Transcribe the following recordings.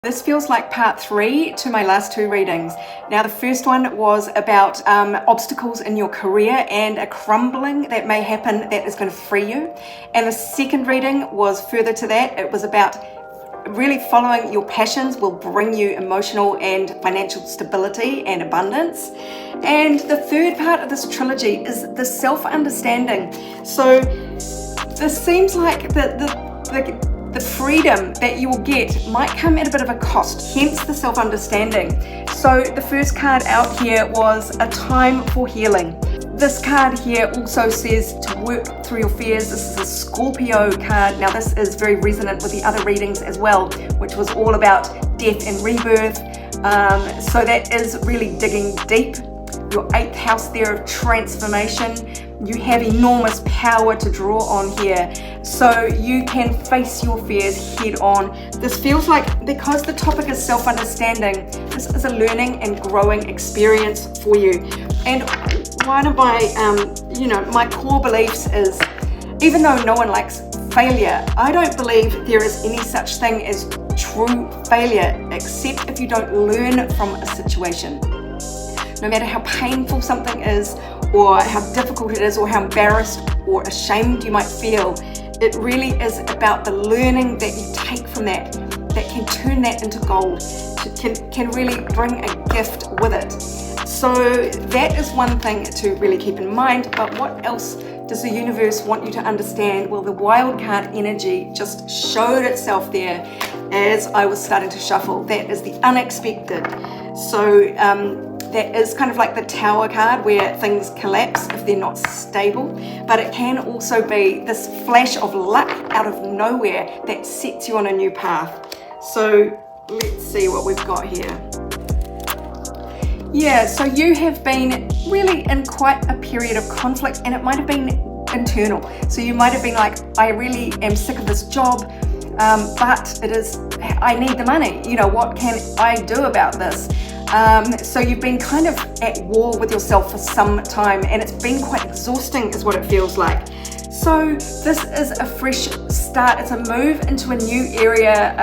This feels like part 3 to my last 2 readings. Now, the first one was about obstacles in your career and a crumbling that may happen that is going to free you. And the second reading was further to that. It was about really following your passions will bring you emotional and financial stability and abundance. And the third part of this trilogy is the self-understanding. So this seems like the freedom that you will get might come at a bit of a cost, hence the self-understanding. So the first card out here was a time for healing. This card here also says to work through your fears. This is a Scorpio card. Now this is very resonant with the other readings as well, which was all about death and rebirth. So that is really digging deep. Your 8th house there of transformation. You have enormous power to draw on here, so you can face your fears head on. This feels like, because the topic is self-understanding, this is a learning and growing experience for you. And one of my, my core beliefs is, even though no one likes failure, I don't believe there is any such thing as true failure, except if you don't learn from a situation. No matter how painful something is, or how difficult it is, or how embarrassed or ashamed you might feel, it really is about the learning that you take from that can turn that into gold, can really bring a gift with it. So that is one thing to really keep in mind. But what else does the universe want you to understand? Well, the wild card energy just showed itself there as I was starting to shuffle. That is the unexpected. So that is kind of like the Tower card, where things collapse if they're not stable, but it can also be this flash of luck out of nowhere that sets you on a new path. So let's see what we've got here. Yeah, so you have been really in quite a period of conflict, and it might have been internal. So you might have been like, I really am sick of this job, but I need the money. What can I do about this? So you've been kind of at war with yourself for some time, and it's been quite exhausting is what it feels like. So this is a fresh start. It's a move into a new area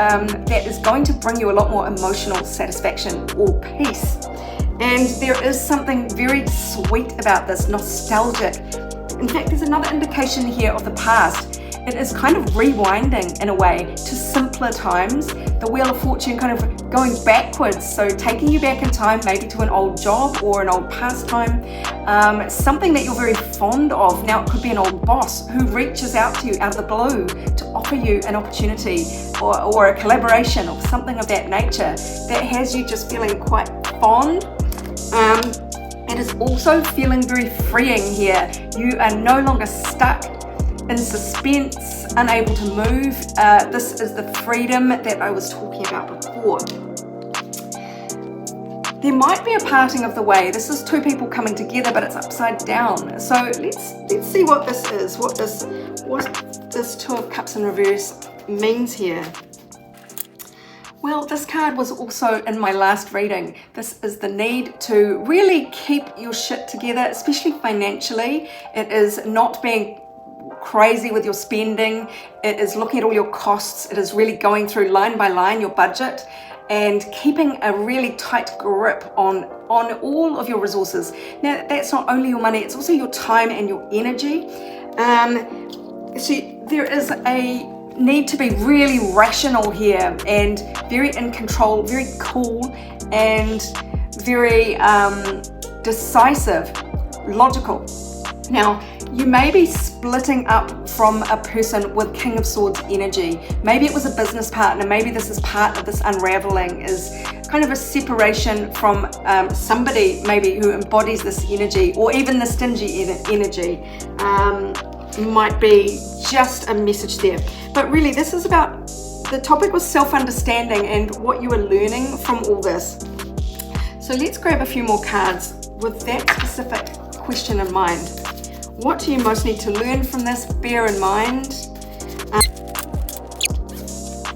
that is going to bring you a lot more emotional satisfaction or peace. And there is something very sweet about this, nostalgic. In fact, there's another indication here of the past. It is kind of rewinding in a way to simpler times. The Wheel of Fortune kind of going backwards, so taking you back in time, maybe to an old job or an old pastime, something that you're very fond of. Now it could be an old boss who reaches out to you out of the blue to offer you an opportunity or a collaboration or something of that nature that has you just feeling quite fond. It is also feeling very freeing here. You are no longer stuck in suspense, unable to move. This is the freedom that I was talking about before. There might be a parting of the way. This is two people coming together, but it's upside down. So let's see what this is. What this Two of Cups in reverse means here. Well, this card was also in my last reading. This is the need to really keep your shit together, especially financially. It is not being crazy with your spending. It is looking at all your costs. It is really going through line by line your budget and keeping a really tight grip on all of your resources. Now, that's not only your money, it's also your time and your energy. So there is a need to be really rational here and very in control, very cool, and very decisive, logical. Now, you may be splitting up from a person with King of Swords energy. Maybe it was a business partner. Maybe this is part of this unraveling, is kind of a separation from somebody maybe who embodies this energy, or even the stingy energy. Might be just a message there. But really, this is about, the topic was self-understanding and what you are learning from all this. So let's grab a few more cards with that specific question in mind. What do you most need to learn from this? Bear in mind.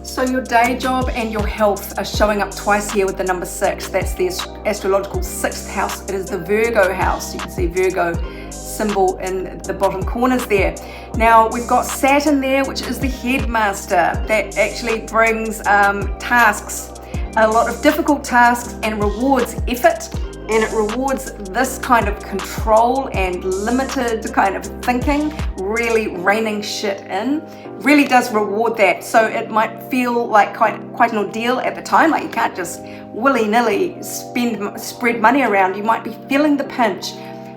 So your day job and your health are showing up twice here with the number 6. That's the astrological 6th house. It is the Virgo house. You can see Virgo symbol in the bottom corners there. Now we've got Saturn there, which is the headmaster that actually brings tasks a lot of difficult tasks and rewards effort, and it rewards this kind of control and limited kind of thinking, really reining shit in. Really does reward that. So it might feel like quite an ordeal at the time, like you can't just willy-nilly spread money around. You might be feeling the pinch.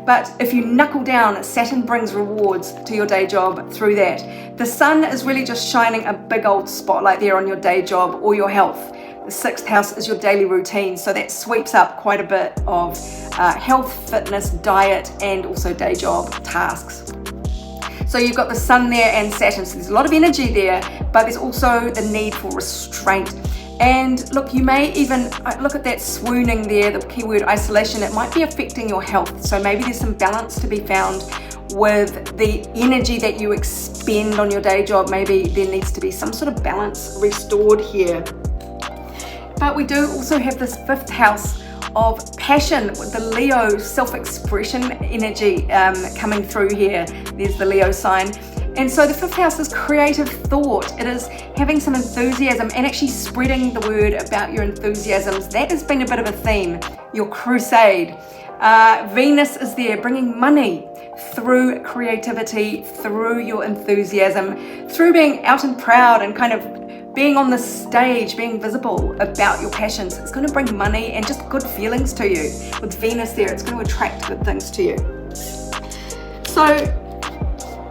But if you knuckle down, Saturn brings rewards to your day job through that. The sun is really just shining a big old spotlight there on your day job or your health. The 6th house is your daily routine, so that sweeps up quite a bit of health, fitness, diet, and also day job tasks. So you've got the sun there and Saturn, so there's a lot of energy there, but there's also the need for restraint. And look, you may even look at that swooning there, the keyword isolation. It might be affecting your health. So maybe there's some balance to be found with the energy that you expend on your day job. Maybe there needs to be some sort of balance restored here. But we do also have this 5th house of passion with the Leo self-expression energy coming through here. There's the Leo sign. And so the 5th house is creative thought. It is having some enthusiasm and actually spreading the word about your enthusiasms. That has been a bit of a theme, your crusade. Venus is there bringing money through creativity, through your enthusiasm, through being out and proud and kind of being on the stage, being visible about your passions. It's going to bring money and just good feelings to you. With Venus there, it's going to attract good things to you. So,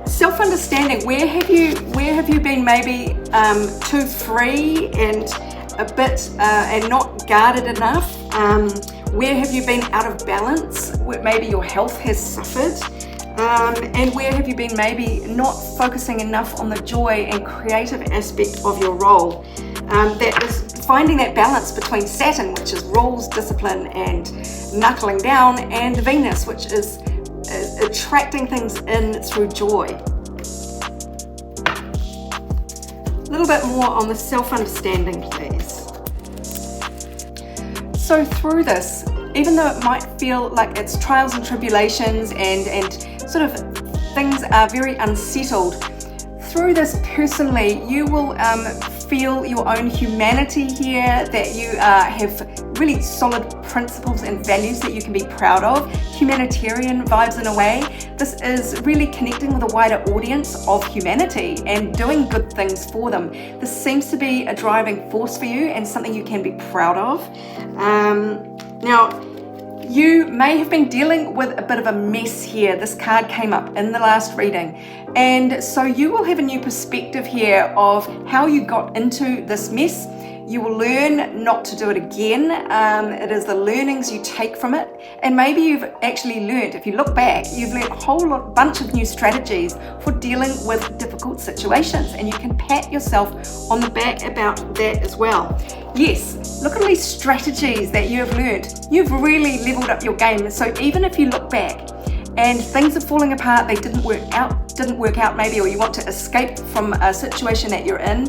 self-understanding, where have you been maybe too free and a bit and not guarded enough? Where have you been out of balance? Where maybe your health has suffered? And where have you been maybe not focusing enough on the joy and creative aspect of your role? That is finding that balance between Saturn, which is rules, discipline, and knuckling down, and Venus, which is attracting things in through joy. A little bit more on the self-understanding, please. So through this, even though it might feel like it's trials and tribulations and sort of things are very unsettled, through this personally, you will feel your own humanity here, that you have really solid principles and values that you can be proud of, humanitarian vibes in a way. This is really connecting with a wider audience of humanity and doing good things for them. This seems to be a driving force for you and something you can be proud of. Now, you may have been dealing with a bit of a mess here. This card came up in the last reading. And so you will have a new perspective here of how you got into this mess. You will learn not to do it again. It is the learnings you take from it. And maybe you've actually learned, if you look back, you've learned a whole bunch of new strategies for dealing with difficult situations. And you can pat yourself on the back about that as well. Yes, look at all these strategies that you have learned. You've really leveled up your game. So even if you look back and things are falling apart, they didn't work out maybe, or you want to escape from a situation that you're in,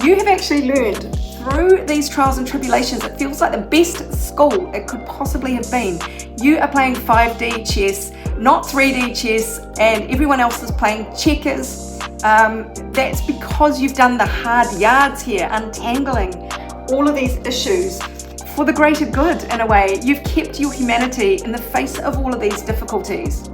you have actually learned through these trials and tribulations. It feels like the best school it could possibly have been. You are playing 5D chess, not 3D chess, and everyone else is playing checkers. That's because you've done the hard yards here, untangling all of these issues for the greater good in a way. You've kept your humanity in the face of all of these difficulties.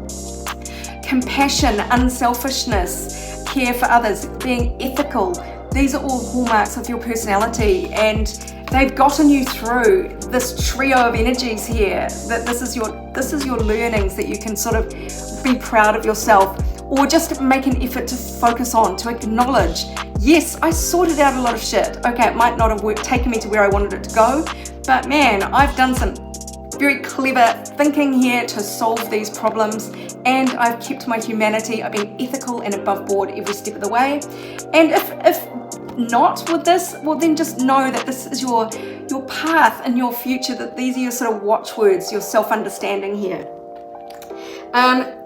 Compassion, unselfishness, care for others, being ethical. These are all hallmarks of your personality, and they've gotten you through this trio of energies here. That this is your learnings that you can sort of be proud of yourself, or just make an effort to focus on, to acknowledge, yes, I sorted out a lot of shit. Okay, it might not have taken me to where I wanted it to go, but man, I've done some very clever thinking here to solve these problems, and I've kept my humanity. I've been ethical and above board every step of the way. And if not with this, well then just know that this is your path and your future, that these are your sort of watchwords, your self-understanding here.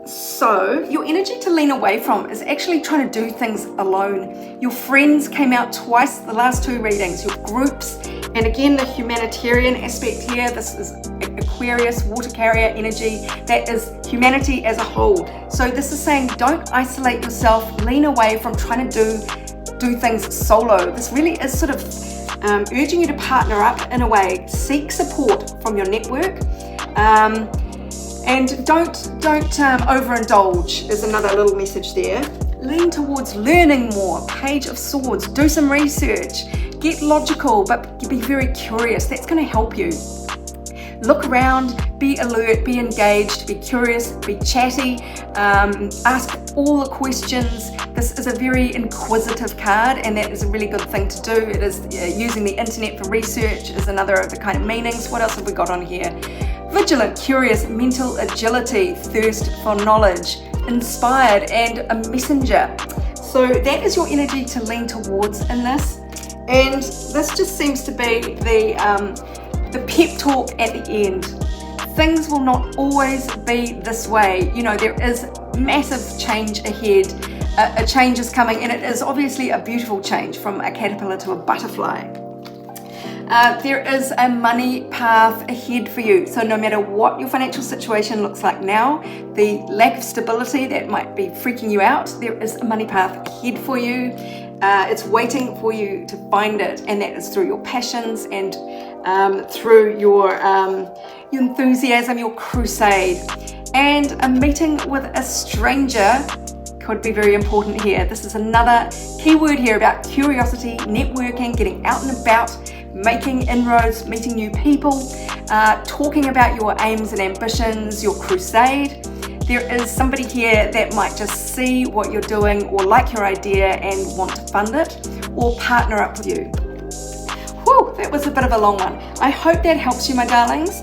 So your energy to lean away from is actually trying to do things alone. Your friends came out twice the last two readings, your groups, and again the humanitarian aspect here. This is Aquarius, water carrier energy. That is humanity as a whole. So this is saying don't isolate yourself, lean away from trying to do things solo. This really is sort of urging you to partner up in a way. Seek support from your network. And don't overindulge is another little message there. Lean towards learning more. Page of Swords. Do some research. Get logical, but be very curious. That's going to help you. Look around, be alert, be engaged, be curious, be chatty, ask all the questions. This is a very inquisitive card, and that is a really good thing to do. It is using the internet for research is another of the kind of meanings. What else have we got on here? Vigilant, curious, mental agility, thirst for knowledge, inspired, and a messenger. So that is your energy to lean towards in this. And this just seems to be the pep talk at the end. Things will not always be this way. You know, there is massive change ahead. A change is coming, and it is obviously a beautiful change from a caterpillar to a butterfly. There is a money path ahead for you. So no matter what your financial situation looks like now, the lack of stability that might be freaking you out, there is a money path ahead for you. It's waiting for you to find it, and that is through your passions and through your enthusiasm, your crusade. And a meeting with a stranger could be very important here. This is another key word here about curiosity, networking, getting out and about, making inroads, meeting new people, talking about your aims and ambitions, your crusade. There is somebody here that might just see what you're doing or like your idea and want to fund it or partner up with you. Whew, that was a bit of a long one. I hope that helps you, my darlings.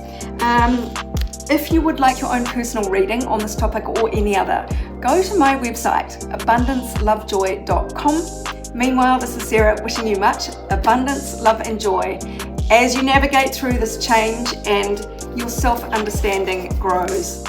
If you would like your own personal reading on this topic or any other, go to my website, abundancelovejoy.com. Meanwhile, this is Sarah wishing you much abundance, love and joy as you navigate through this change and your self-understanding grows.